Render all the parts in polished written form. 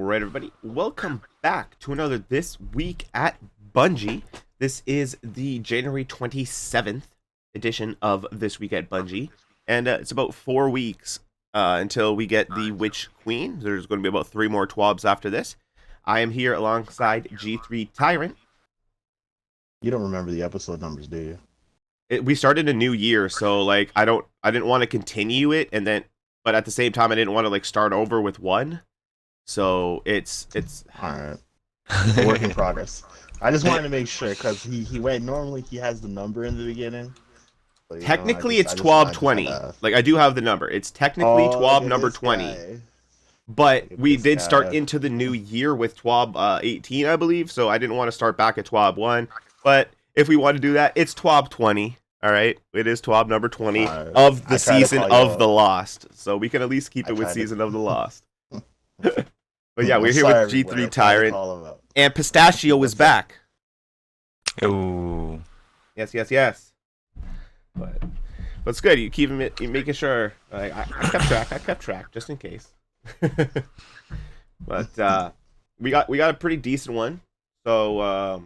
Alright, everybody, welcome back to another This Week at Bungie. This is the January 27th edition of This Week at Bungie, and it's about 4 weeks until we get the Witch Queen. There's going to be about 3 more TWABs after this. I am here alongside G3 Tyrant. You don't remember the episode numbers, do you? We started a new year, so like I didn't want to continue it, but at the same time I didn't want to start over with one. So it's all right. Work in progress. I just wanted to make sure because he went. Normally he has the number in the beginning. But, technically it's TWAB 20. Like I do have the number. It's technically TWAB number 20. But we did start into the new year with TWAB 18, I believe. So I didn't want to start back at TWAB 1. But if we want to do that, it's TWAB 20. All right, it is TWAB number 20 of the Season of the Lost. So we can at least keep it with Season of the Lost. But yeah, we're here with G3 Tyrant, and Pistachio is back. Oh, yes. But it's good. You keep you making sure. I kept track just in case. But we got a pretty decent one. So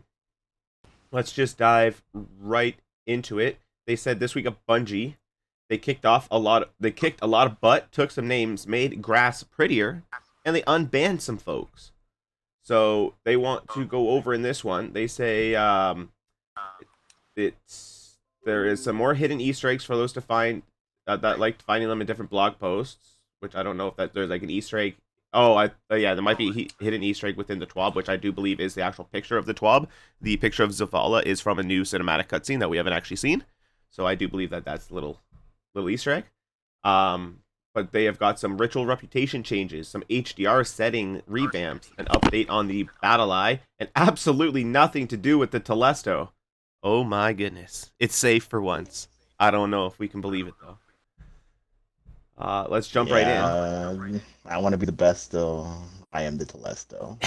let's just dive right into it. They said this week at Bungie, they kicked a lot of butt, took some names, made grass prettier, and they unbanned some folks. So they want to go over in this one. They say there is some more hidden Easter eggs for those to find that liked finding them in different blog posts. Which I don't know if there's like an Easter egg. Oh, yeah, there might be a hidden Easter egg within the TWAB, which I do believe is the actual picture of the TWAB. The picture of Zavala is from a new cinematic cutscene that we haven't actually seen. So I do believe that that's a little Easter egg. But they have got some ritual reputation changes, some HDR setting revamps, an update on the Battle Eye, and absolutely nothing to do with the Telesto. Oh my goodness. It's safe for once. I don't know if we can believe it, though. Let's jump right in. I want to be the best, though. I am the Telesto.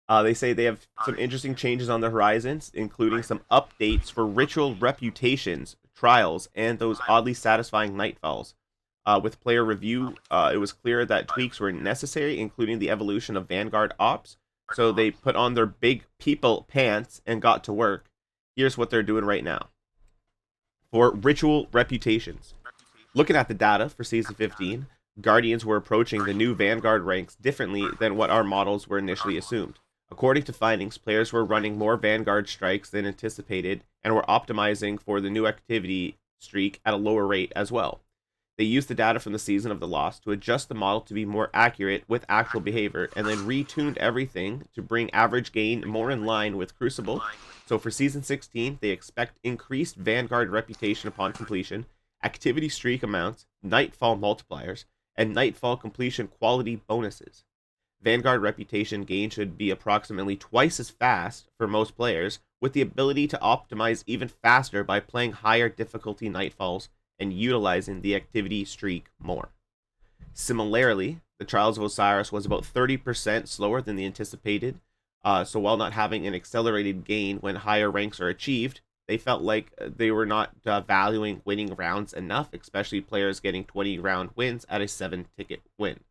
They say they have some interesting changes on the horizons, including some updates for ritual reputations, trials, and those oddly satisfying Nightfalls. With player review, it was clear that tweaks were necessary, including the evolution of Vanguard Ops. So they put on their big people pants and got to work. Here's what they're doing right now. For ritual reputations. Looking at the data for Season 15, Guardians were approaching the new Vanguard ranks differently than what our models were initially assumed. According to findings, players were running more Vanguard strikes than anticipated and were optimizing for the new activity streak at a lower rate as well. They used the data from the Season of the Lost to adjust the model to be more accurate with actual behavior, and then retuned everything to bring average gain more in line with Crucible. So for Season 16, they expect increased Vanguard reputation upon completion, activity streak amounts, Nightfall multipliers, and Nightfall completion quality bonuses. Vanguard reputation gain should be approximately twice as fast for most players, with the ability to optimize even faster by playing higher difficulty Nightfalls and utilizing the activity streak more. Similarly, the Trials of Osiris was about 30% slower than the anticipated, so while not having an accelerated gain when higher ranks are achieved, they felt like they were not valuing winning rounds enough, especially players getting 20-round wins at a 7-ticket win.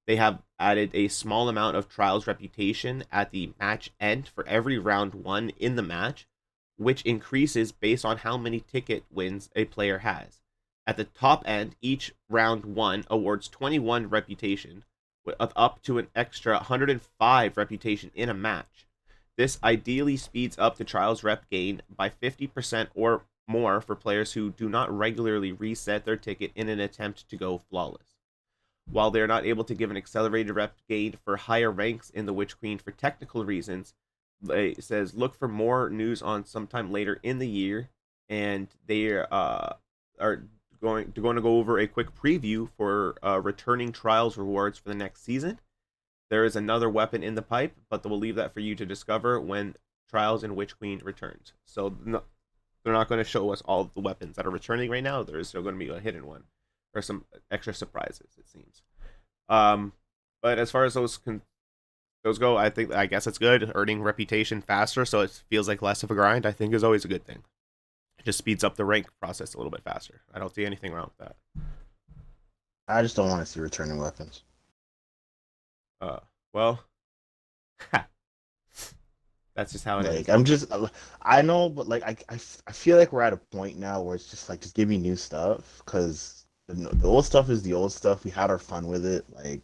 They have added a small amount of Trials reputation at the match end for every round won in the match, which increases based on how many ticket wins a player has. At the top end, each round won awards 21 reputation, with up to an extra 105 reputation in a match. This ideally speeds up the Trials rep gain by 50% or more for players who do not regularly reset their ticket in an attempt to go flawless. While they are not able to give an accelerated rep gain for higher ranks in the Witch Queen for technical reasons, it says look for more news on sometime later in the year, and they are going to go over a quick preview for returning Trials rewards for the next season. There is another weapon in the pipe, but we'll leave that for you to discover when Trials and Witch Queen returns. So they're not going to show us all the weapons that are returning right now. There is still going to be a hidden one, or some extra surprises, it seems. But as far as those go, I guess it's good. Earning reputation faster, so it feels like less of a grind, I think is always a good thing. It just speeds up the rank process a little bit faster. I don't see anything wrong with that. I just don't want to see returning weapons. Well, that's just how it is. Like I know, but like I feel like we're at a point now where it's just like just give me new stuff because the old stuff is the old stuff. We had our fun with it. Like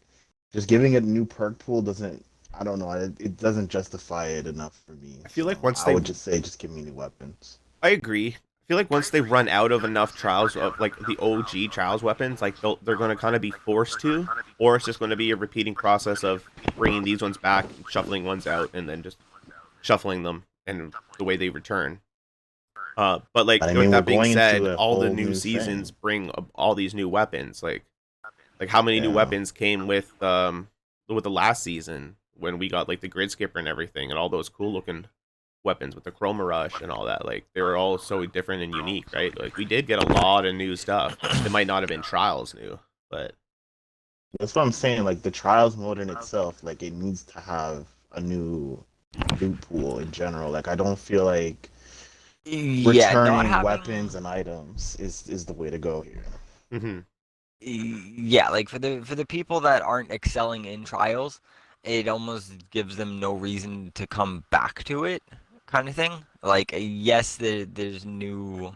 just giving it a new perk pool doesn't. I don't know. It doesn't justify it enough for me. I feel like So once I they would just say just give me new weapons. I agree. I feel like once they run out of enough trials of like the OG trials weapons, like they're going to kind of be forced to, or it's just going to be a repeating process of bringing these ones back, shuffling ones out, and then just shuffling them and the way they return. But like But I with mean, we're that being going said, into a all the whole new new seasons thing. bring all these new weapons. Like how many new Yeah. weapons came with the last season when we got like the grid skipper and everything and all those cool looking weapons with the chroma rush and all that. Like they were all so different and unique, right? Like we did get a lot of new stuff. It might not have been trials new, but That's what I'm saying. Like the trials mode in itself, like it needs to have a new loot pool in general. Like I don't feel like Yeah, not returning having. weapons and items is the way to go here. mm-hmm. Yeah, like for the people that aren't excelling in trials, it almost gives them no reason to come back to it, kind of thing. Like yes, there's new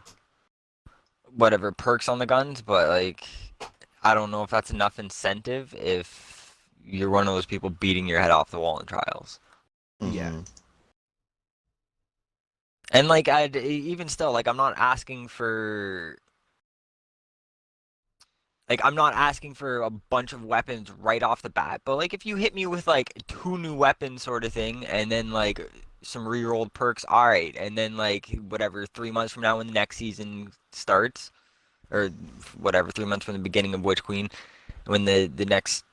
whatever perks on the guns, but like I don't know if that's enough incentive if you're one of those people beating your head off the wall in trials. Yeah. Mhm. And like I'd even still like I'm not asking for a bunch of weapons right off the bat, but like if you hit me with like two new weapons sort of thing, and then like some re-rolled perks, all right, and then like whatever 3 months from now when the next season starts, or whatever 3 months from the beginning of Witch Queen, when the next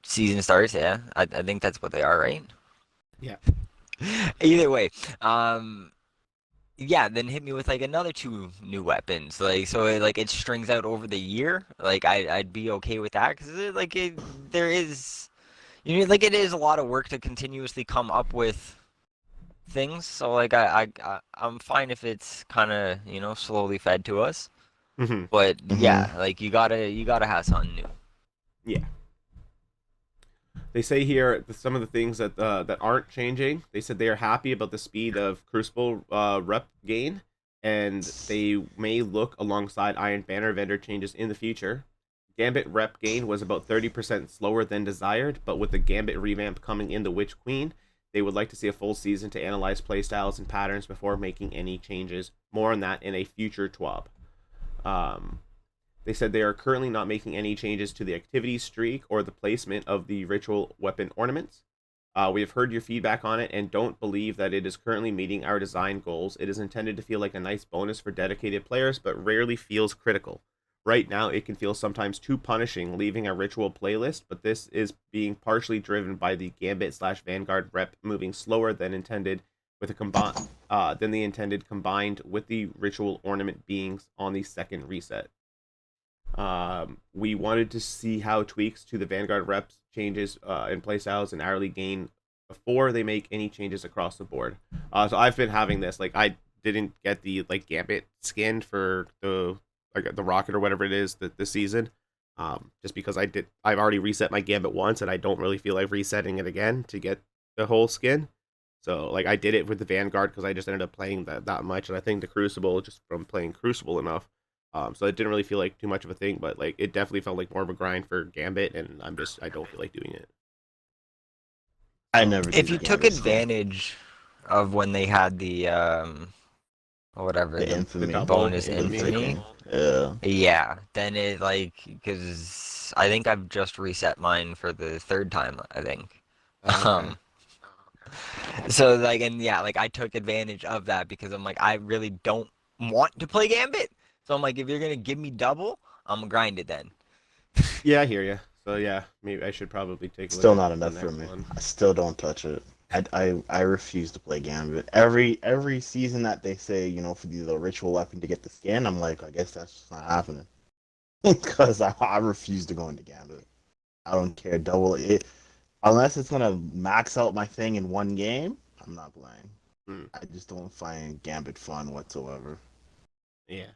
season starts, yeah, I think that's what they are, right? Yeah. Either way, um, yeah, then hit me with like another two new weapons, like so it strings out over the year. Like I'd be okay with that because there is like it is a lot of work to continuously come up with things. So like I'm fine if it's kind of slowly fed to us. Mm-hmm. But Mhm. yeah, like you gotta have something new. Yeah. They say here some of the things that aren't changing. They said they are happy about the speed of Crucible rep gain, and they may look alongside Iron Banner vendor changes in the future. Gambit rep gain was about 30% slower than desired, but with the Gambit revamp coming in the Witch Queen, they would like to see a full season to analyze playstyles and patterns before making any changes. More on that in a future TWAB. Um, they said they are currently not making any changes to the activity streak or the placement of the ritual weapon ornaments. We have heard your feedback on it and don't believe that it is currently meeting our design goals. It is intended to feel like a nice bonus for dedicated players, but rarely feels critical. Right now, it can feel sometimes too punishing leaving a ritual playlist, but this is being partially driven by the Gambit slash Vanguard rep moving slower than intended with than the intended combined with the ritual ornament beings on the second reset. We wanted to see how tweaks to the Vanguard reps changes in playstyles and hourly gain before they make any changes across the board. So I've been having this like I didn't get the like Gambit skin for the rocket or whatever it is this season. Just because I've already reset my Gambit once and I don't really feel like resetting it again to get the whole skin. So like I did it with the Vanguard because I just ended up playing that much, and I think the Crucible just from playing Crucible enough. So it didn't really feel like too much of a thing, but like it definitely felt like more of a grind for Gambit, and I don't feel like doing it. I never If did you the took Gambit skin. advantage of when they had the whatever The the The infamy, double bonus infamy infamy. thing. Yeah. Yeah, then it like because I think I've just reset mine for the third time, I think. Okay. Um, so like and yeah, like I took advantage of that because I'm like I really don't want to play Gambit. So I'm like if you're gonna give me double, I'm gonna grind it then. Yeah, I hear you. So yeah, maybe I should probably take a look Still at not the enough for next me. one. I still don't touch it. I refuse to play Gambit. Every season that they say, for the ritual weapon to get the skin, I'm like, I guess that's just not happening. Because I refuse to go into Gambit. I don't care. Double it. Unless it's gonna max out my thing in one game, I'm not playing. Hmm. I just don't find Gambit fun whatsoever. Yeah,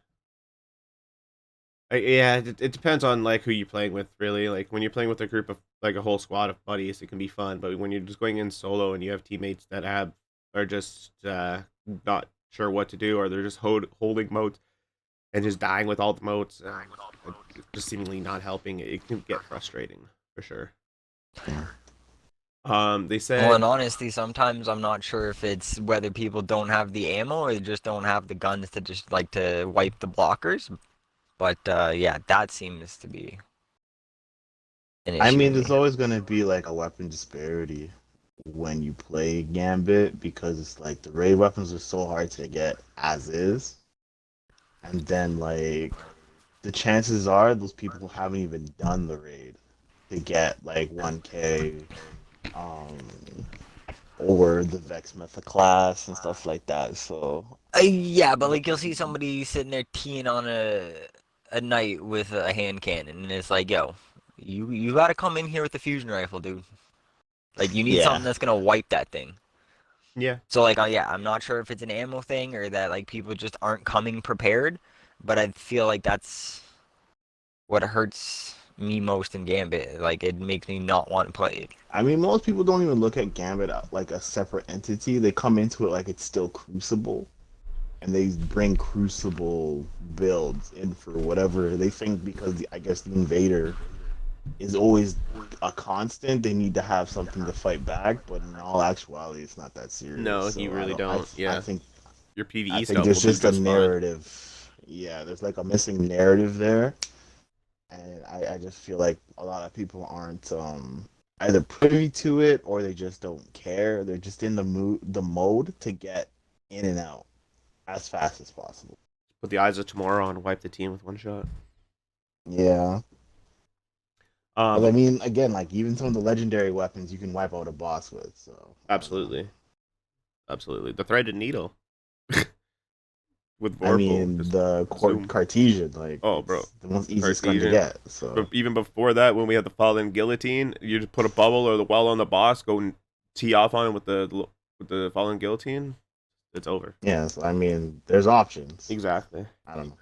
Yeah, it depends on like who you're playing with, really. Like when you're playing with a group of like a whole squad of buddies, it can be fun. But when you're just going in solo and you have teammates that are just not sure what to do, or they're just holding moats and just dying with all the moats, just seemingly not helping, it can get frustrating for sure. Yeah. They Well, said, and honestly, sometimes I'm not sure if it's whether people don't have the ammo or they just don't have the guns to just like to wipe the blockers. But yeah, that seems to be an I issue to mean, me. there's always gonna be like a weapon disparity when you play Gambit because it's like the raid weapons are so hard to get as is, and then like the chances are those people haven't even done the raid to get like 1K, um, or the Vex Meta class and stuff like that. So Yeah, but like you'll see somebody sitting there teeing on a knight with a hand cannon, and it's like, yo, you gotta come in here with the fusion rifle, dude. Like you need yeah, something that's gonna wipe that thing. yeah, So like, yeah, I'm not sure if it's an ammo thing or that like people just aren't coming prepared, but I feel like that's what hurts me most in Gambit. Like it makes me not want to play it. I mean, most people don't even look at Gambit like a separate entity. They come into it like it's still Crucible, and they bring Crucible builds in for whatever they think because I guess the invader is always a constant. They need to have something to fight back, but in all actuality, it's not that serious. no, So you I really don't. don't. I Yeah, think your I PVE think stuff will there's do just a just fine. narrative. Yeah, there's like a missing narrative there, and I just feel like a lot of people aren't either privy to it or they just don't care. They're just in the mode to get in and out as fast as possible. Put the eyes of tomorrow on, wipe the team with one shot. Yeah. But I Um, mean, again, like even some of the legendary weapons you can wipe out a boss with. So I don't know. absolutely, absolutely. The threaded needle with I Vorpal, mean, just the zoom. Cartesian, like Oh, bro, it's the most easiest gun to Cartesian. get. So But even before that, when we had the fallen guillotine, you just put a bubble or the well on the boss, go and tee off on him with the fallen guillotine. It's over. yeah, so, I mean, there's options. Exactly. I don't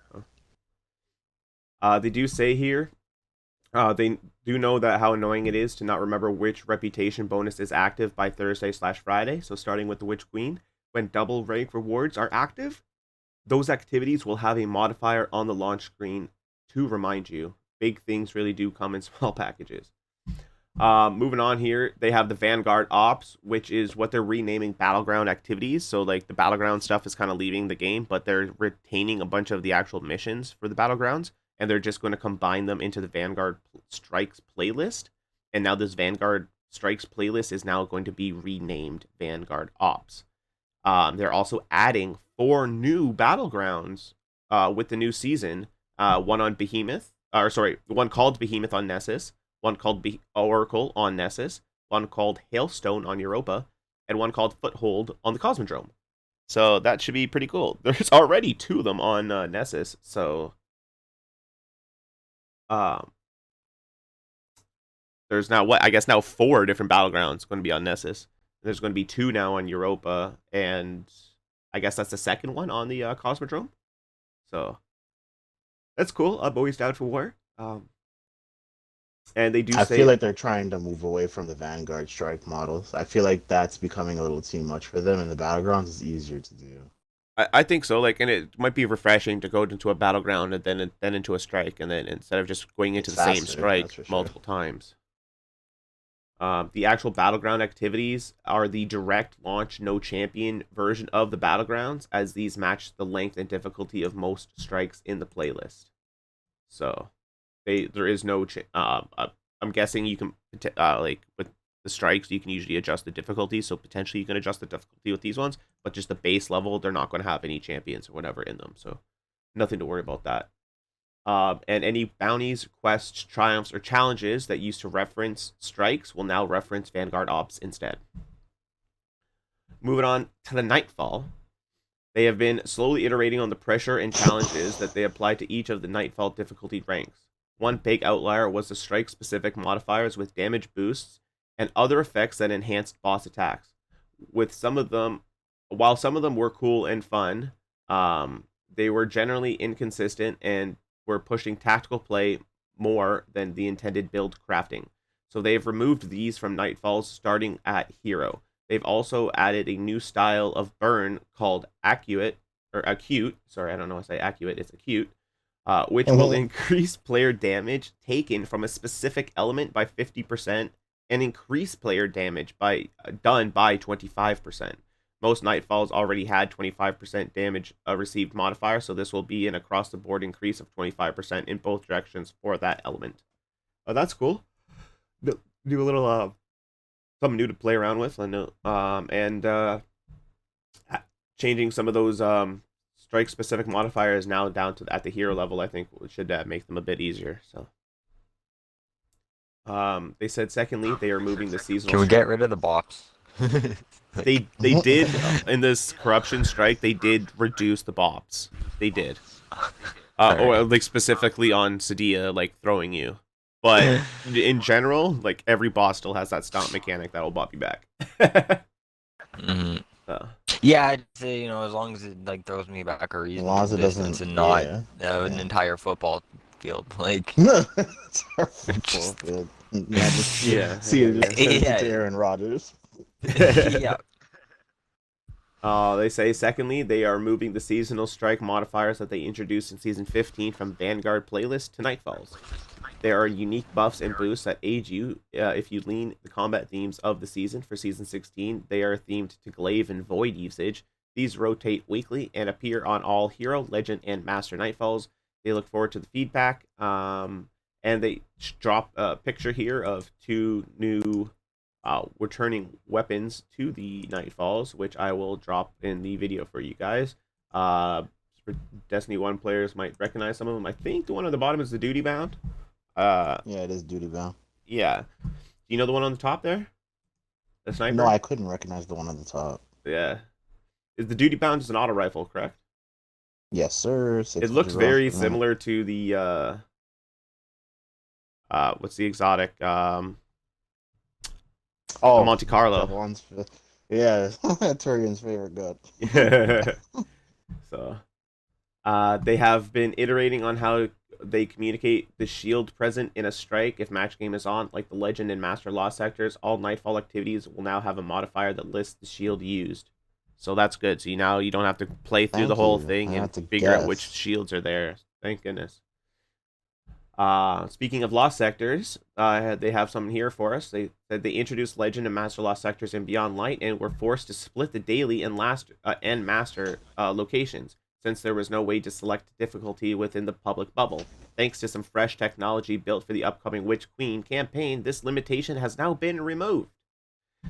know. They do say here, they do know that how annoying it is to not remember which reputation bonus is active by Thursday/Friday. So starting with the Witch Queen, when double rank rewards are active, those activities will have a modifier on the launch screen to remind you. Big things really do come in small packages. Moving on here, they have the Vanguard Ops, which is what they're renaming Battleground activities. So, like, the Battleground stuff is kind of leaving the game, but they're retaining a bunch of the actual missions for the Battlegrounds, and they're just going to combine them into the Vanguard Strikes playlist. And now this Vanguard Strikes playlist is now going to be renamed Vanguard Ops. They're also adding 4 new Battlegrounds with the new season. One on Behemoth, or sorry, one called Behemoth on Nessus, one called Oracle on Nessus, one called Hailstone on Europa, and one called Foothold on the Cosmodrome. So that should be pretty cool. There's already 2 of them on Nessus, so um, there's now I guess now 4 different battlegrounds going to be on Nessus. There's going to be 2 now on Europa, and I guess that's the second one on the Cosmodrome. So that's cool. I'm always down for war. And they do I feel say, like they're trying to move away from the Vanguard strike models. I feel like that's becoming a little too much for them, and the battlegrounds is easier to do. I think so. Like, and it might be refreshing to go into a battleground and then into a strike, and then instead of just going into It's the same faster, strike that's for sure. multiple times. The actual battleground activities are the direct launch no champion version of the battlegrounds, as these match the length and difficulty of most strikes in the playlist. So, there is no. I'm guessing you can like with the strikes, you can usually adjust the difficulty. So potentially you can adjust the difficulty with these ones, but just the base level, they're not going to have any champions or whatever in them. So nothing to worry about that. And any bounties, quests, triumphs, or challenges that used to reference strikes will now reference Vanguard Ops instead. Moving on to the Nightfall. They have been slowly iterating on the pressure and challenges that they apply to each of the Nightfall difficulty ranks. One big outlier was the strike-specific modifiers with damage boosts and other effects that enhanced boss attacks. With some of them, while some of them were cool and fun, they were generally inconsistent and were pushing tactical play more than the intended build crafting. So they've removed these from Nightfalls starting at Hero. They've also added a new style of burn called Acute. Sorry, I don't know how to say Acute. It's Acute. Which will increase player damage taken from a specific element by 50% and increase player damage done by 25%. Most Nightfalls already had 25% damage received modifier, so this will be an across-the-board increase of 25% in both directions for that element. That's cool. Do a little something new to play around with. I know, and changing some of those strike-specific modifiers now down to at the hero level, I think should make them a bit easier. So, they said secondly they are moving the seasonal. Can we get rid of the bops? They did in this corruption strike. They did reduce the bops. They did, or like specifically on Sadia, like throwing you. But in general, like every boss still has that stomp mechanic that'll bop you back. Mm-hmm. Yeah, I'd say, as long as it like throws me back a reasonable distance and not an entire football field, like. Football field. See it just Aaron Rodgers. Yeah. They say secondly they are moving the seasonal strike modifiers that they introduced in season 15 from Vanguard playlist to Nightfalls. There are unique buffs and boosts that aid you if you lean the combat themes of the season. For season 16, they are themed to glaive and void usage. These rotate weekly and appear on all hero, legend, and master Nightfalls. They look forward to the feedback. And they drop a picture here of 2 new returning weapons to the Nightfalls, which I will drop in the video for you guys. For Destiny 1 players might recognize some of them. I think the one on the bottom is the Duty Bound. Yeah, it is Duty Bound. Yeah. Do you know the one on the top there? The sniper? No, I couldn't recognize the one on the top. Yeah. Is the Duty Bound is an auto rifle, correct? Yes, sir. It looks very similar to the what's the exotic? Monte Carlo. Yeah, Turian's favorite gun. So, they have been iterating on how they communicate the shield present in a strike if match game is on, like the Legend and Master Lost sectors. All Nightfall activities will now have a modifier that lists the shield used. So that's good. So now you don't have to play through the whole thing and figure out which shields are there. Thank goodness. Speaking of Lost sectors, they have something here for us. They said they introduced Legend and Master Lost sectors in Beyond Light and were forced to split the daily and master locations, since there was no way to select difficulty within the public bubble. Thanks to some fresh technology built for the upcoming Witch Queen campaign, this limitation has now been removed.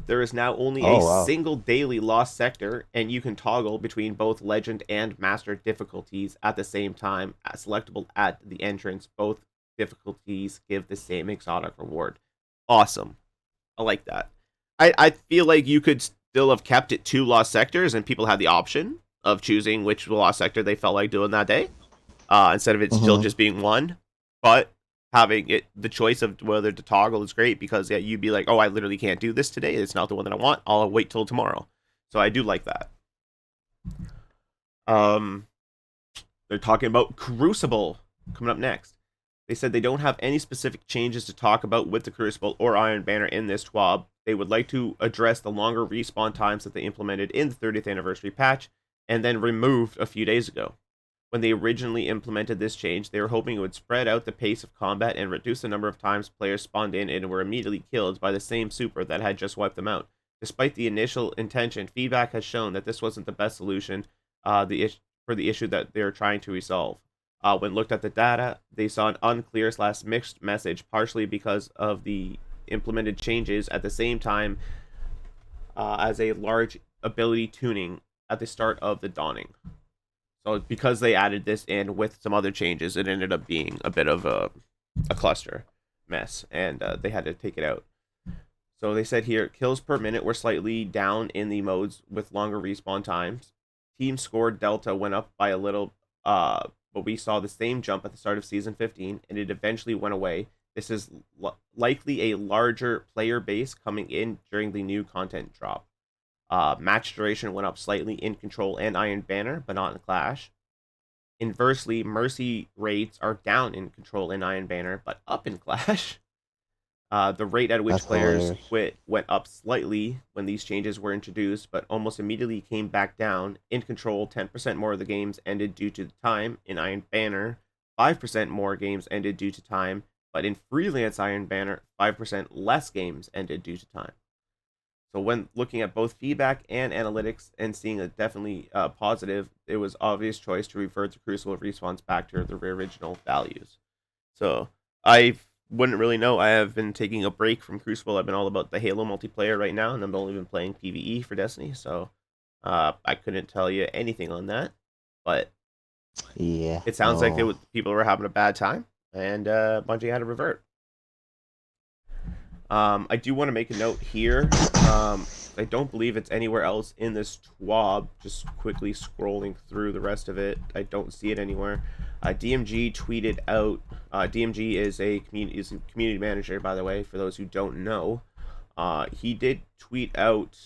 There is now only a single daily Lost sector, and you can toggle between both Legend and Master difficulties at the same time, selectable at the entrance. Both difficulties give the same exotic reward. Awesome. I like that. I feel like you could still have kept it 2 Lost sectors, and people had the option of choosing which Lost sector they felt like doing that day, instead of it still just being 1. But having it the choice of whether to toggle is great, because you'd be like, oh, I literally can't do this today. It's not the one that I want. I'll wait till tomorrow. So I do like that. They're talking about Crucible coming up next. They said they don't have any specific changes to talk about with the Crucible or Iron Banner in this TWAB. They would like to address the longer respawn times that they implemented in the 30th anniversary patch and then removed a few days ago. When they originally implemented this change, they were hoping it would spread out the pace of combat and reduce the number of times players spawned in and were immediately killed by the same super that had just wiped them out. Despite the initial intention, feedback has shown that this wasn't the best solution for the issue that they are trying to resolve. When looked at the data, they saw an unclear/mixed message, partially because of the implemented changes at the same time as a large ability tuning at the start of the Dawning. So because they added this in with some other changes, it ended up being a bit of a cluster mess, and they had to take it out. So they said here, kills per minute were slightly down in the modes with longer respawn times. Team scored delta went up by a little, but we saw the same jump at the start of Season 15, and it eventually went away. This is likely a larger player base coming in during the new content drop. Match duration went up slightly in Control and Iron Banner, but not in Clash. Inversely, Mercy rates are down in Control and Iron Banner, but up in Clash. The rate at which That's players hilarious. quit went up slightly when these changes were introduced, but almost immediately came back down. In Control, 10% more of the games ended due to time. In Iron Banner, 5% more games ended due to time. But in Freelance Iron Banner, 5% less games ended due to time. So when looking at both feedback and analytics and seeing a definitely positive, it was obvious choice to revert the Crucible response back to the original values. So I wouldn't really know. I have been taking a break from Crucible. I've been all about the Halo multiplayer right now, and I've only been playing PvE for Destiny. So I couldn't tell you anything on that. But Yeah. it sounds like people were having a bad time, and Bungie had to revert. I do want to make a note here. I don't believe it's anywhere else in this TWAB. Just quickly scrolling through the rest of it, I don't see it anywhere. DMG tweeted out. DMG is a community manager, by the way, for those who don't know. He did tweet out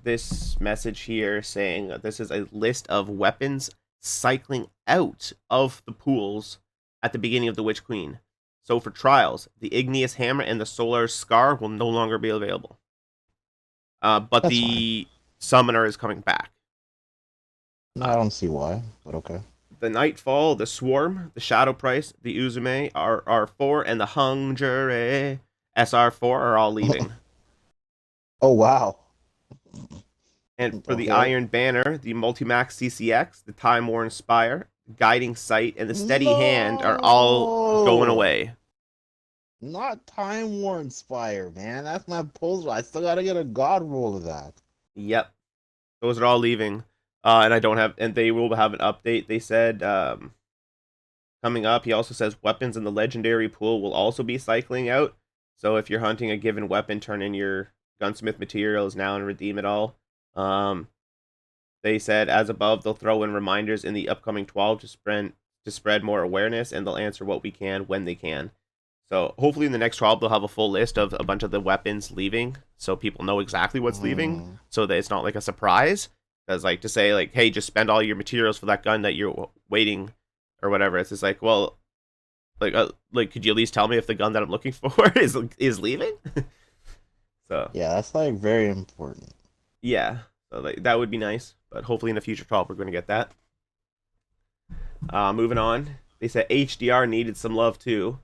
this message here saying this is a list of weapons cycling out of the pools at the beginning of the Witch Queen. So for trials, the Igneous Hammer and the Solar Scar will no longer be available. But That's the Summoner is coming back. No, I don't see why, but okay. The Nightfall, the Swarm, the Shadow Price, the Uzume, R4, and the Hungere SR4 are all leaving. Oh, wow. And for the Okay. Iron Banner, the Multimax CCX, the Time Worn Spire, Guiding Sight, and the Steady Hand are all going away. Not Time Worn Spire, man. That's my puzzle. I still gotta get a God roll of that. Yep. Those are all leaving. And they will have an update. They said coming up. He also says weapons in the legendary pool will also be cycling out. So if you're hunting a given weapon, turn in your gunsmith materials now and redeem it all. They said as above, they'll throw in reminders in the upcoming 12 to spread more awareness, and they'll answer what we can when they can. So hopefully in the next 12, they'll have a full list of a bunch of the weapons leaving, so people know exactly what's leaving, so that it's not like a surprise. Because like to say like, hey, just spend all your materials for that gun that you're waiting or whatever. It's just like, well, like could you at least tell me if the gun that I'm looking for is leaving? So yeah, that's like very important. Yeah, so like that would be nice. But hopefully in the future 12 we're going to get that. Moving on, they said HDR needed some love too.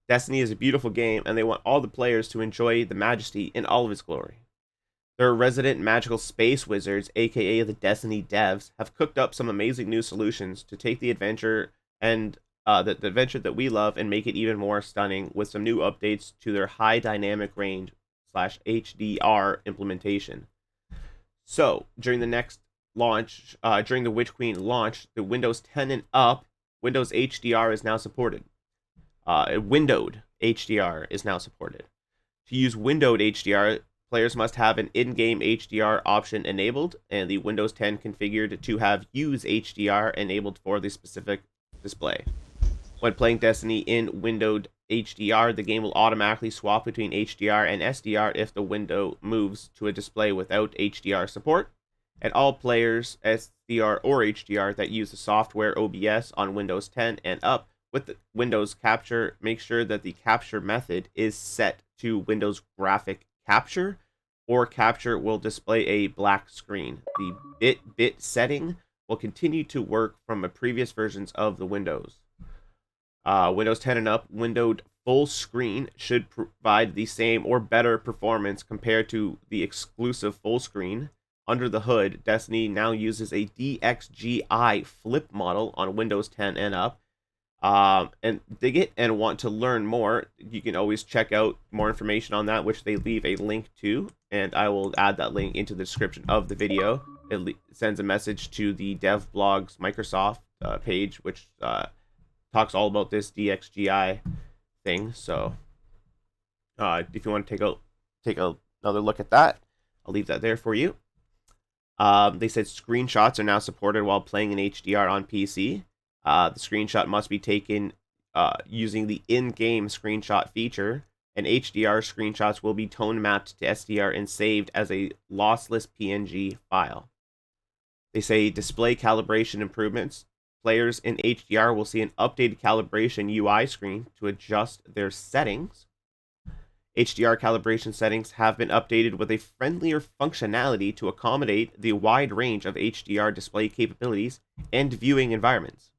Destiny is a beautiful game, and they want all the players to enjoy the majesty in all of its glory. Their resident magical space wizards, aka the Destiny devs, have cooked up some amazing new solutions to take the adventure and the adventure that we love and make it even more stunning with some new updates to their high dynamic range / HDR implementation. So during the next launch, during the Witch Queen launch, the Windows 10 and up, Windows HDR is now supported. Windowed HDR is now supported. To use windowed HDR, players must have an in-game HDR option enabled, and the Windows 10 configured to have Use HDR enabled for the specific display. When playing Destiny in windowed HDR, the game will automatically swap between HDR and SDR if the window moves to a display without HDR support. And all players, SDR or HDR, that use the software OBS on Windows 10 and up with the Windows Capture, make sure that the capture method is set to Windows Graphic Capture, or Capture will display a black screen. The bit setting will continue to work from previous versions of the Windows. Windows 10 and up, windowed full screen should provide the same or better performance compared to the exclusive full screen. Under the hood, Destiny now uses a DXGI flip model on Windows 10 and up. And dig it and want to learn more, you can always check out more information on that, which they leave a link to, and I will add that link into the description of the video. It sends a message to the DevBlogs Microsoft page, which talks all about this DXGI thing. So if you want to take another look at that, I'll leave that there for you. They said screenshots are now supported while playing in HDR on PC. The screenshot must be taken using the in-game screenshot feature, and HDR screenshots will be tone mapped to SDR and saved as a lossless PNG file. They say display calibration improvements players in HDR will see an updated calibration UI screen to adjust their settings. HDR calibration settings have been updated with a friendlier functionality to accommodate the wide range of HDR display capabilities and viewing environments.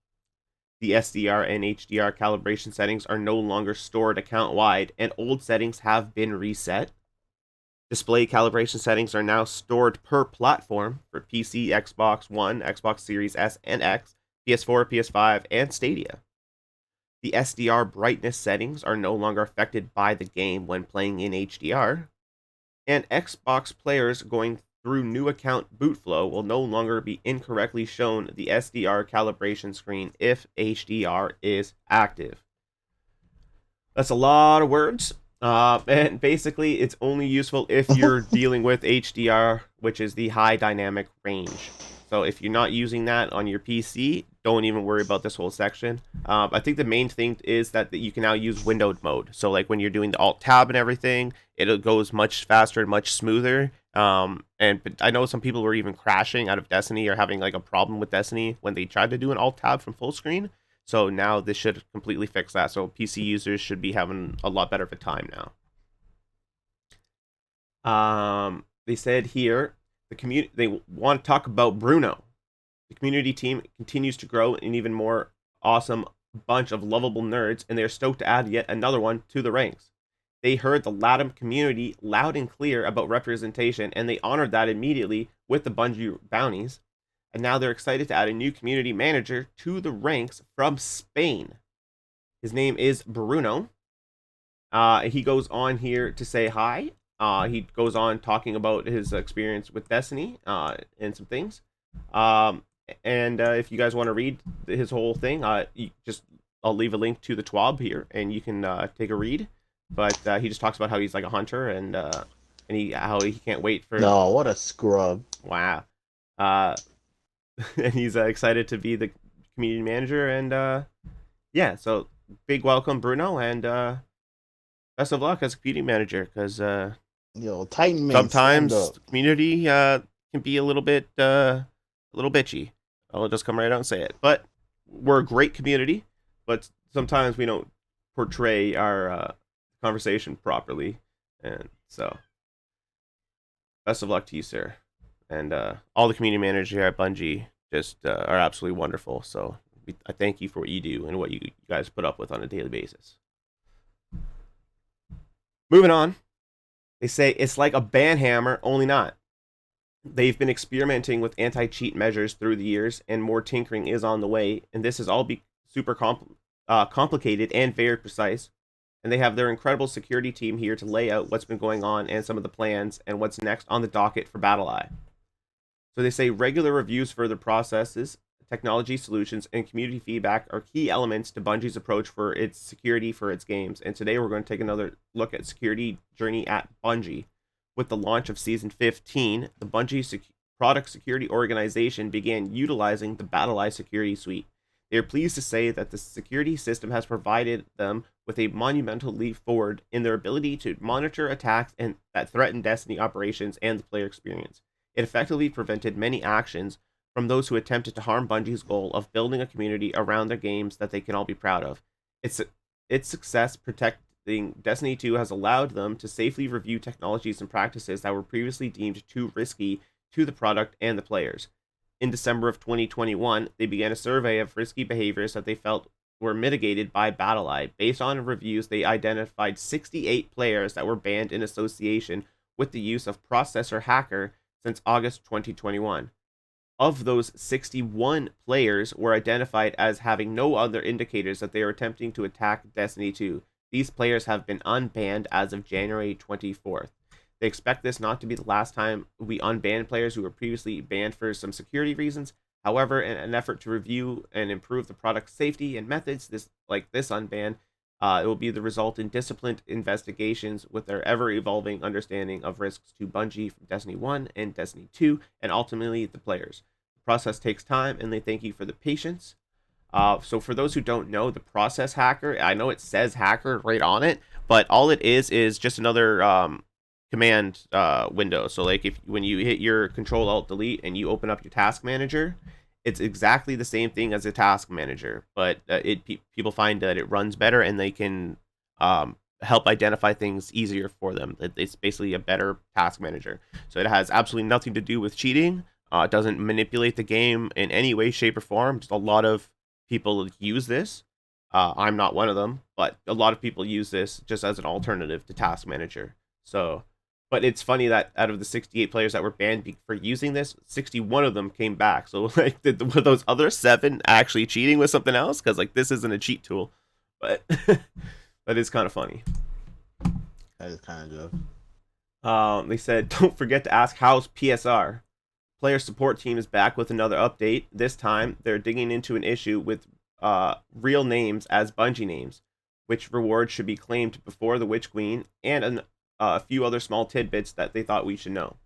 The SDR and HDR calibration settings are no longer stored account-wide, and old settings have been reset. Display calibration settings are now stored per platform for PC, Xbox One, Xbox Series S and X, PS4, PS5, and Stadia. The SDR brightness settings are no longer affected by the game when playing in HDR, and Xbox players going through new account boot flow will no longer be incorrectly shown the SDR calibration screen if HDR is active. That's a lot of words, and basically it's only useful if you're dealing with HDR, which is the high dynamic range. So if you're not using that on your PC, don't even worry about this whole section. I think the main thing is that you can now use windowed mode. So like when you're doing the alt tab and everything, it goes much faster and much smoother. But I know some people were even crashing out of Destiny or having like a problem with Destiny when they tried to do an alt tab from full screen. So now this should completely fix that. So PC users should be having a lot better of a time now. They said here, they want to talk about Bruno. The community team continues to grow an even more awesome bunch of lovable nerds, and they're stoked to add yet another one to the ranks. They heard the LATAM community loud and clear about representation, and they honored that immediately with the Bungie bounties. And now they're excited to add a new community manager to the ranks from Spain. His name is Bruno. He goes on here to say hi. He goes on talking about his experience with Destiny and some things. If you guys want to read his whole thing, I'll leave a link to the TWAB here, and you can take a read. But he just talks about how he's like a hunter and how he can't wait for. No, what a scrub! Wow. And he's excited to be the community manager, and yeah, so big welcome, Bruno, and best of luck as a community manager, because Titan man, sometimes the community can be a little bitchy. I'll just come right out and say it. But we're a great community, but sometimes we don't portray our conversation properly, and so best of luck to you, sir. And all the community managers here at Bungie just are absolutely wonderful. So I thank you for what you do and what you guys put up with on a daily basis. Moving on. They say it's like a banhammer, only not. They've been experimenting with anti-cheat measures through the years, and more tinkering is on the way. And this has all be super complicated and very precise. And they have their incredible security team here to lay out what's been going on and some of the plans and what's next on the docket for BattleEye. So they say regular reviews for the processes, technology solutions, and community feedback are key elements to Bungie's approach for its security for its games. And today we're going to take another look at security journey at Bungie. With the launch of Season 15, the Bungie product security organization began utilizing the BattleEye security suite. They are pleased to say that the security system has provided them with a monumental leap forward in their ability to monitor attacks that threaten Destiny operations and the player experience. It effectively prevented many actions from those who attempted to harm Bungie's goal of building a community around their games that they can all be proud of. Its success protecting Destiny 2 has allowed them to safely review technologies and practices that were previously deemed too risky to the product and the players. In December of 2021, they began a survey of risky behaviors that they felt were mitigated by BattleEye. Based on reviews, they identified 68 players that were banned in association with the use of Processor Hacker since August 2021. Of those, 61 players were identified as having no other indicators that they are attempting to attack Destiny 2. These players have been unbanned as of January 24th. They expect this not to be the last time we unban players who were previously banned for some security reasons. However, in an effort to review and improve the product's safety and methods, this unban, it will be the result in disciplined investigations with their ever-evolving understanding of risks to Bungie from Destiny 1 and Destiny 2, and ultimately the players. The process takes time, and they thank you for the patience. So for those who don't know, the process hacker, I know it says hacker right on it, but all it is just another command window. So like when you hit your Control-Alt-Delete and you open up your task manager, It's exactly the same thing as a task manager, but people find that it runs better and they can help identify things easier for them. It's basically a better task manager. So it has absolutely nothing to do with cheating. It doesn't manipulate the game in any way, shape, or form. Just a lot of people use this. I'm not one of them, but a lot of people use this just as an alternative to task manager. So, but it's funny that out of the 68 players that were banned for using this, 61 of them came back. So like, were those other 7 actually cheating with something else? Because like this isn't a cheat tool, but that is kind of funny. That is kind of joke. They said, don't forget to ask how's PSR. Player support team is back with another update. This time, they're digging into an issue with real names as Bungie names, which rewards should be claimed before the Witch Queen, and a few other small tidbits that they thought we should know.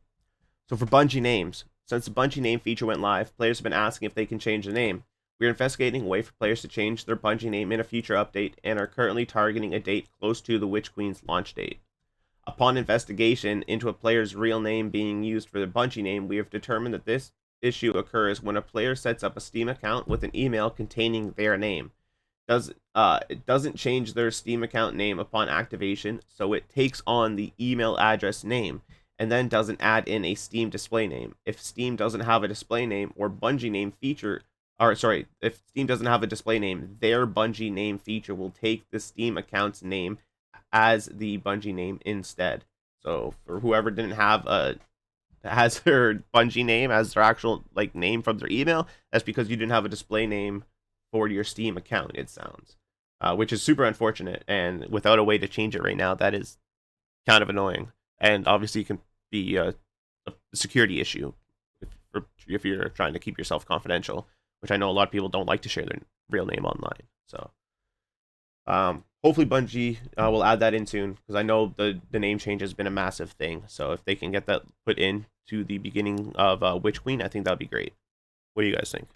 So for Bungie names, since the Bungie name feature went live, players have been asking if they can change the name. We're investigating a way for players to change their Bungie name in a future update and are currently targeting a date close to the Witch Queen's launch date. Upon investigation into a player's real name being used for the Bungie name, we have determined that this issue occurs when a player sets up a Steam account with an email containing their name. It doesn't change their Steam account name upon activation, so it takes on the email address name and then doesn't add in a Steam display name. If Steam doesn't have a display name or Bungie name feature, if Steam doesn't have a display name, their Bungie name feature will take the Steam account's name as the Bungie name instead. So for whoever didn't have has their Bungie name as their actual like name from their email, that's because you didn't have a display name for your Steam account, it sounds. Which is super unfortunate, and without a way to change it right now, that is kind of annoying. And obviously it can be a security issue if you're trying to keep yourself confidential, which I know a lot of people don't like to share their real name online. So hopefully Bungie will add that in soon, because I know the name change has been a massive thing. So if they can get that put in to the beginning of Witch Queen, I think that would be great. What do you guys think?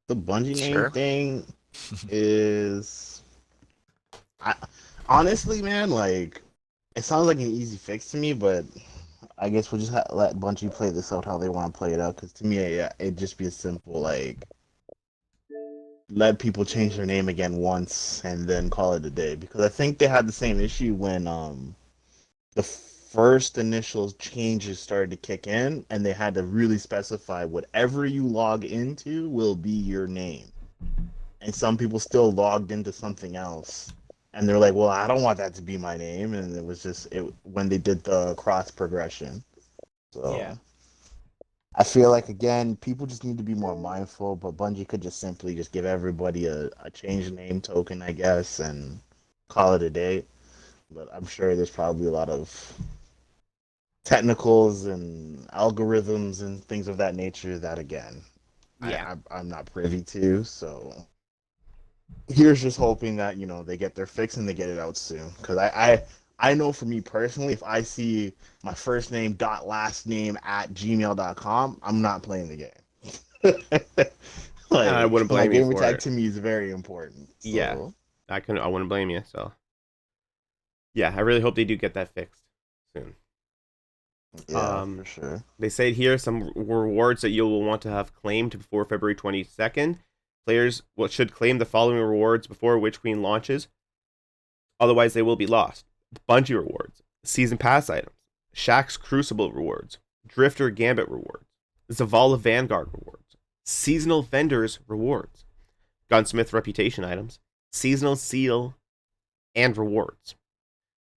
The Bungie name Sure. thing is, honestly, man, like, it sounds like an easy fix to me, but I guess we'll just let Bungie play this out how they want to play it out. Because to me, it'd just be a simple like, let people change their name again once and then call it a day. Because I think they had the same issue when the first initial changes started to kick in, and they had to really specify whatever you log into will be your name. And some people still logged into something else, and they're like, well, I don't want that to be my name. And it was just when they did the cross progression. So Yeah. I feel like, again, people just need to be more mindful, but Bungie could just simply just give everybody a change name token, I guess, and call it a day. But I'm sure there's probably a lot of technicals and algorithms and things of that nature that, again, Yeah. I'm not privy to. So here's just hoping that, they get their fix and they get it out soon. Because I know for me personally, if I see my first name dot last name at gmail.com, I'm not playing the game. Like, I wouldn't my blame you gamer for tag it. to me is very important. So, Yeah. I wouldn't blame you. So yeah, I really hope they do get that fixed soon. yeah, for sure. They say here some rewards that you'll want to have claimed before February 22nd. Players should claim the following rewards before Witch Queen launches. Otherwise, they will be lost. Bungie rewards, Season Pass items, Shaq's Crucible rewards, Drifter Gambit rewards, Zavala Vanguard rewards, Seasonal Vendors rewards, Gunsmith Reputation items, Seasonal Seal, and rewards.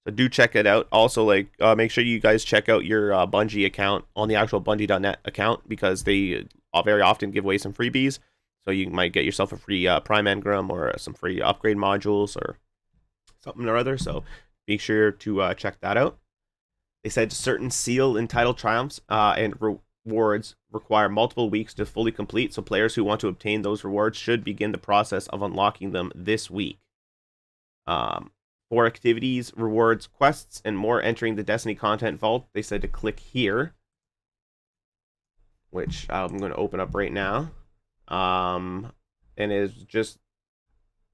So do check it out. Also, make sure you guys check out your Bungie account on the actual Bungie.net account, because they very often give away some freebies. So you might get yourself a free Prime Engram or some free upgrade modules or something or other. So be sure to check that out. They said certain seal Untitled Triumphs and rewards require multiple weeks to fully complete. So players who want to obtain those rewards should begin the process of unlocking them this week. For activities, rewards, quests, and more entering the Destiny content vault, they said to click here, which I'm going to open up right now. And it's just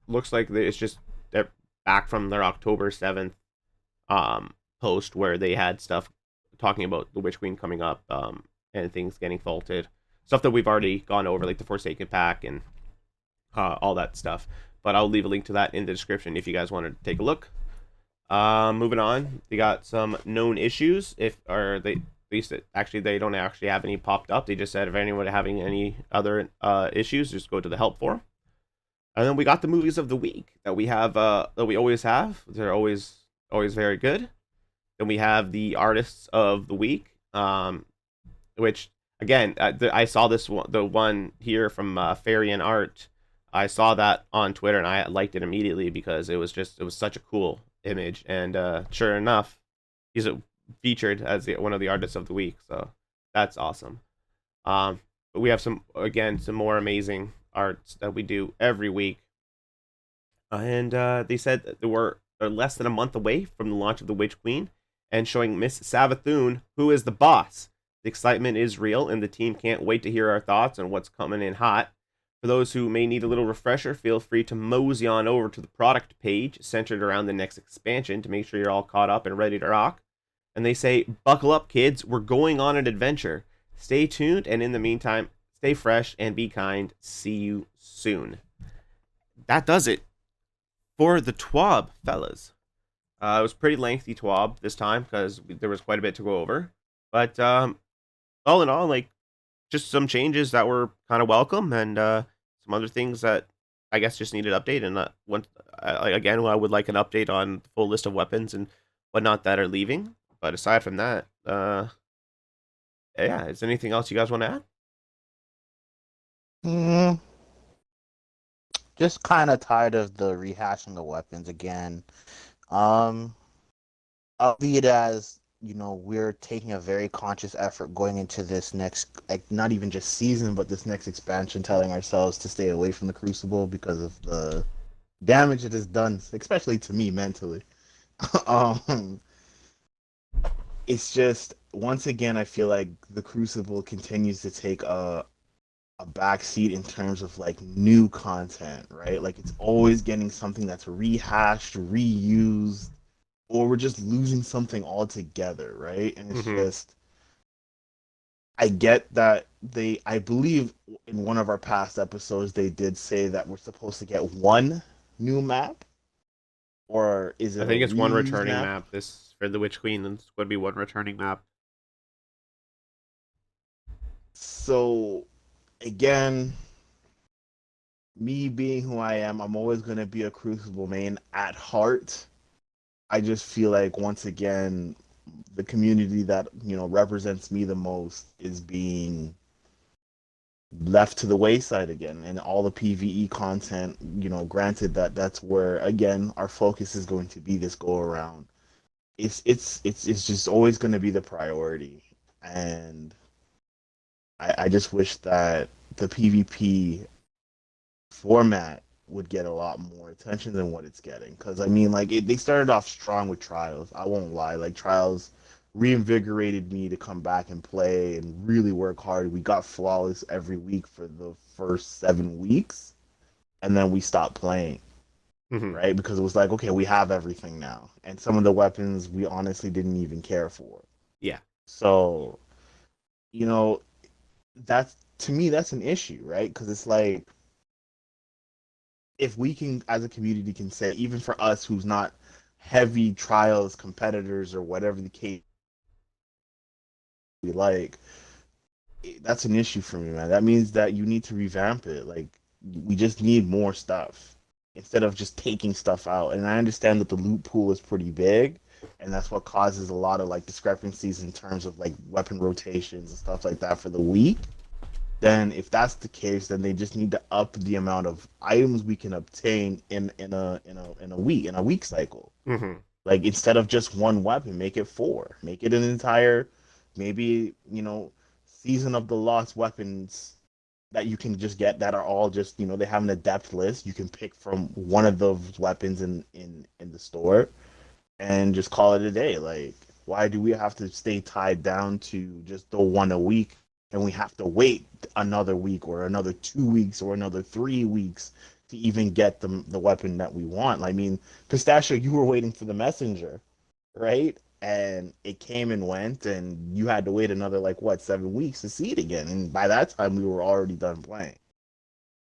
looks like it's just they're back from their October 7th post where they had stuff talking about the Witch Queen coming up and things getting faulted. Stuff that we've already gone over, like the Forsaken pack and all that stuff. But I'll leave a link to that in the description if you guys want to take a look. Moving on, they got some known issues. Actually they don't actually have any popped up. They just said if anyone having any other issues, just go to the help forum. And then we got the movies of the week that we have that we always have. They're always very good. Then we have the artists of the week, which again I saw the one here from Fairy and Art. I saw that on Twitter and I liked it immediately because it was such a cool image, and sure enough, he's featured as one of the artists of the week, so that's awesome. But we have some more amazing arts that we do every week, and they said that they're less than a month away from the launch of the Witch Queen and showing Miss Savathun who is the boss. The excitement is real, and the team can't wait to hear our thoughts on what's coming in hot. For those who may need a little refresher, feel free to mosey on over to the product page centered around the next expansion to make sure you're all caught up and ready to rock. And they say, buckle up, kids. We're going on an adventure. Stay tuned, and in the meantime, stay fresh and be kind. See you soon. That does it for the TWAB, fellas. It was pretty lengthy TWAB this time because there was quite a bit to go over. But all in all, like, just some changes that were kind of welcome, and some other things that I guess just needed update. And again, I would like an update on the full list of weapons and whatnot that are leaving. But aside from that, yeah, is there anything else you guys want to add? Just kind of tired of the rehashing of weapons again. Albeit as, we're taking a very conscious effort going into this next, like, not even just season, but this next expansion, telling ourselves to stay away from the Crucible because of the damage it has done, especially to me mentally. It's just, once again, I feel like the Crucible continues to take a backseat in terms of, like, new content, right? Like, it's always getting something that's rehashed, reused, or we're just losing something altogether, right? And it's just, I get that I believe in one of our past episodes, they did say that we're supposed to get one new map, or is it? I think it's one returning map. This for the Witch Queen, and it's going to be one returning map. So, again, me being who I am, I'm always going to be a Crucible main at heart. I just feel like, once again, the community that, represents me the most is being left to the wayside again. And all the PvE content, granted that's where, again, our focus is going to be this go around. It's just always going to be the priority. And I just wish that the PvP format would get a lot more attention than what it's getting. Because, I mean, like, they started off strong with Trials. I won't lie. Like, Trials reinvigorated me to come back and play and really work hard. We got flawless every week for the first 7 weeks. And then we stopped playing. Right? Because it was like, okay, we have everything now. And some of the weapons we honestly didn't even care for. Yeah. So, that's, to me, that's an issue, right? Because it's like, if we can, as a community, can say, even for us who's not heavy Trials competitors or whatever the case we like, that's an issue for me, man. That means that you need to revamp it. Like, we just need more stuff instead of just taking stuff out. And I understand that the loot pool is pretty big, and that's what causes a lot of, like, discrepancies in terms of, like, weapon rotations and stuff like that for the week. Then if that's the case, then they just need to up the amount of items we can obtain in a week cycle. Like, instead of just one weapon, make it 4. Make it an entire, maybe, season of the lost weapons that you can just get that are all just, they have an adept list. You can pick from one of those weapons in the store and just call it a day. Like, why do we have to stay tied down to just the one a week? And we have to wait another week or another 2 weeks or another 3 weeks to even get the weapon that we want. I mean, Pistachio, you were waiting for the messenger, right? and it came and went, and you had to wait another like what 7 weeks to see it again, and by that time we were already done playing.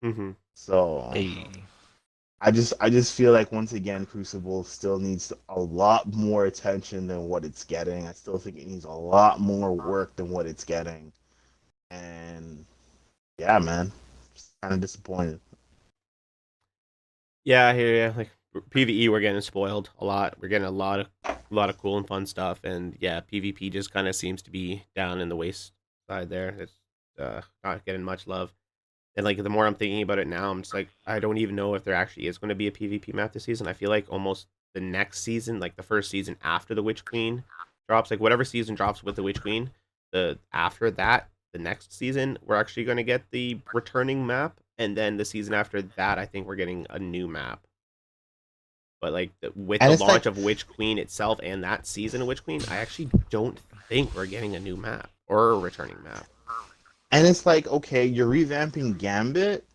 Mm-hmm. So Hey. I just feel like once again Crucible still needs a lot more attention than what it's getting. I still think it needs a lot more work than what it's getting. And yeah, man, just kind of disappointed. Yeah, I hear you. Like PvE, we're getting spoiled a lot. We're getting a lot of cool and fun stuff, and yeah, PvP just kind of seems to be down in the waist side there. It's not getting much love. And like the more I'm thinking about it now, I'm just like I don't even know if there actually is going to be a PvP map this season. I feel like almost the next season, like the first season after the Witch Queen drops, like whatever season drops with the Witch Queen, the after that, the next season, we're actually going to get the returning map, and then the season after that, I think we're getting a new map. But like with And the it's launch like, of Witch Queen itself and that season of Witch Queen, I actually don't think we're getting a new map or a returning map. and it's like, okay, you're revamping Gambit,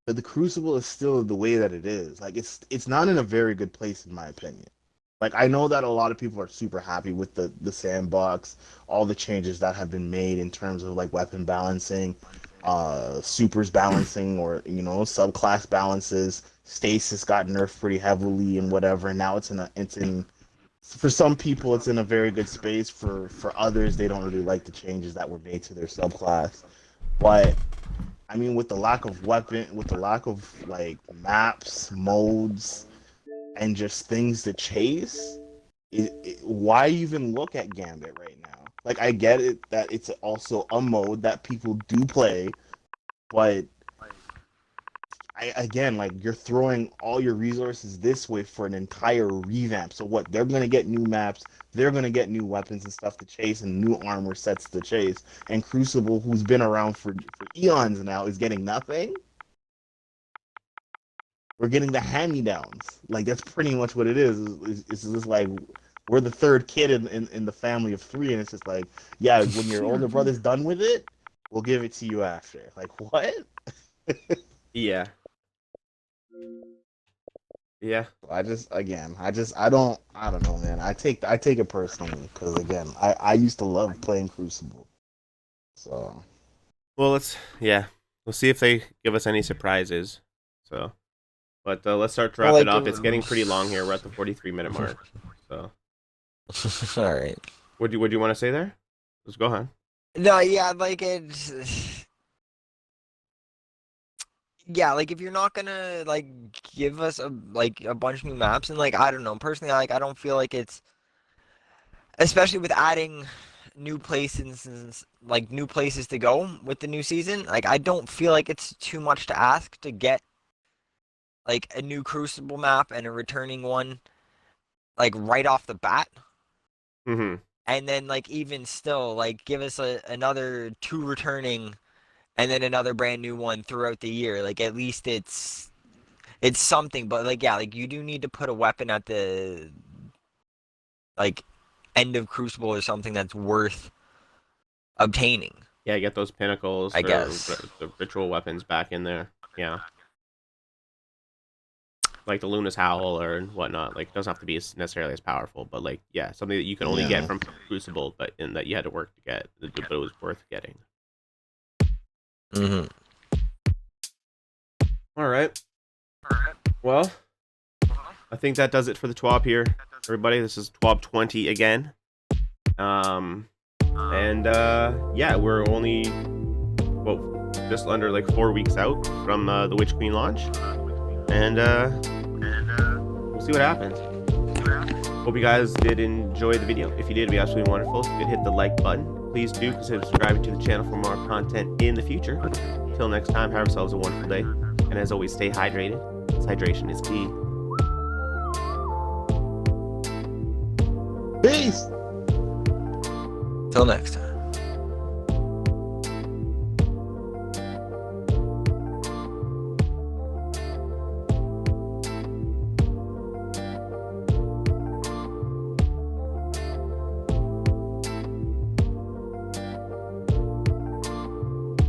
but the Crucible is still the way that it is. Like it's not in a very good place in my opinion. Like I know that a lot of people are super happy with the sandbox, all the changes that have been made in terms of like weapon balancing, supers balancing, or subclass balances. Stasis got nerfed pretty heavily and whatever, and now it's in for some people it's in a very good space. For others, they don't really like the changes that were made to their subclass. But I mean, with the lack of like maps, modes, and just things to chase, why even look at Gambit right now? Like, I get it that it's also a mode that people do play, but again, like, you're throwing all your resources this way for an entire revamp. So what? They're gonna get new maps, they're gonna get new weapons and stuff to chase, and new armor sets to chase. And Crucible, who's been around for eons now, is getting nothing. We're getting the hand-me-downs. Like, that's pretty much what it is. It's just like we're the third kid in the family of three, and it's just like, yeah, when your older brother's done with it, we'll give it to you after. Like, what? Yeah. Yeah. I don't know, man. I take it personally because again, I used to love playing Crucible. So Well, we'll see if they give us any surprises. So, but let's start to wrap it up. It's getting pretty long here. We're at the 43-minute mark. So, All right. what do you want to say there? Let's go ahead. No, yeah, like it's. Yeah, like if you're not gonna like give us a bunch of new maps, and like I don't know, personally, I don't feel like it's, especially with adding new places to go with the new season. Like I don't feel like it's too much to ask to get like a new Crucible map and a returning one like right off the bat. Mm-hmm. And then like even still like give us another 2 returning and then another brand new one throughout the year. Like at least it's something. But like yeah, like you do need to put a weapon at the like end of Crucible or something that's worth obtaining. Yeah, get those pinnacles, I guess. the ritual weapons back in there. Yeah, like the Luna's Howl or whatnot. Like, it doesn't have to be necessarily as powerful, but like, yeah, something that you can only get from Crucible, but in that you had to work to get, but it was worth getting. Mm-hmm. All right. Well, I think that does it for the TWAB here, everybody. This is TWAB 20 again. Yeah, we're only just under like 4 weeks out from the Witch Queen launch, and we'll see what happens. Hope you guys did enjoy the video. If you did, it'd be absolutely wonderful if you could hit the like button. Please do consider subscribing to the channel for more content in the future. Until next time, have yourselves a wonderful day, and as always, stay hydrated. Hydration is key. peace. Till next time.